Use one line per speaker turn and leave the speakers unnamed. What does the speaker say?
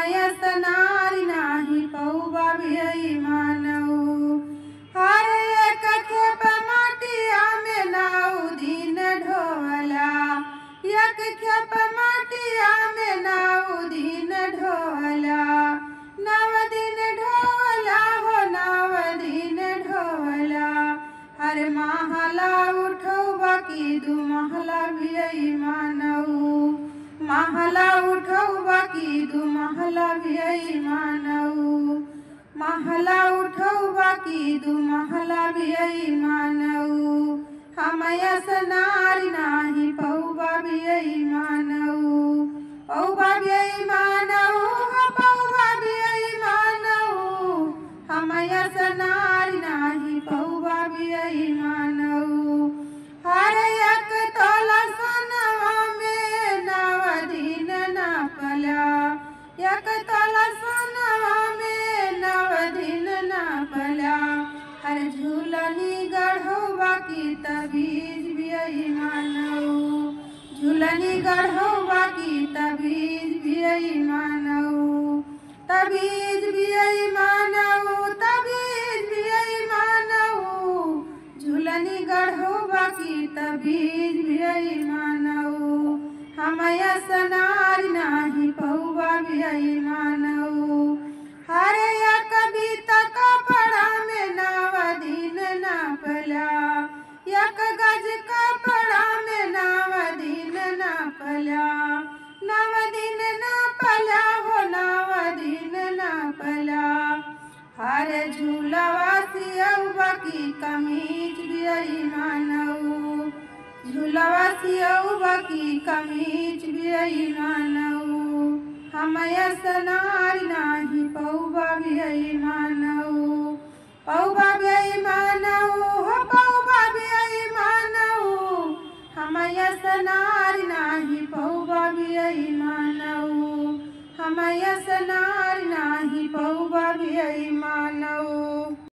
हमयस नारी नाही पौबा भी मानऊ। हर एक खेप माटिया में नाऊ दिन ढोला, एक खेप माटिया में नाऊ दिन ढोला। नव दिन ढोला हो नव दिन ढोला, हर महला उठौ बाकी दू महला भी मानऊ। महला उठौ बाकी दू महला भी मानऊ। महला उठौ बाकी दू महला भी मानऊ। हमयस नारी नाही पौबा भी मानऊ। पौबा भी मानऊ हो पौबा भी मानऊ। हमयस नारी नाही पौबा भी मानऊ। हर एक तोला सोनवा में नव दिन नापला, एक तोला सोनवा में नव दिन नापला। हर झूलनी गढ़ौ बाकी तबीज भी मानऊ। झूलनी गढ़ौ बाकी तबीज भी मानऊ। तबीज भी मानऊ, तबीज भी मानऊ। झूलनी गढ़ौ बाकी तबीज भी मानऊ। हमयस नारी नाही पौबा भी मानऊ। हर एक बीता कपड़ा में नव दिन नापला, एक गज कपड़ा में नव दिन नापला। नव दिन नापला हो नव दिन नापला। हर झूलवा सियऊ बाकी कमीज भी मानऊ। झूलवा सियऊ बाकी कमीज भी मानऊ। हमयस नारी नाही पौबा भी मानऊ। पौबा भी मानऊ हो पौबा भी मानऊ। हमयस नारी नाही पौबा भी मानऊ। हमयस नारी नाही पौबा भी मानऊ।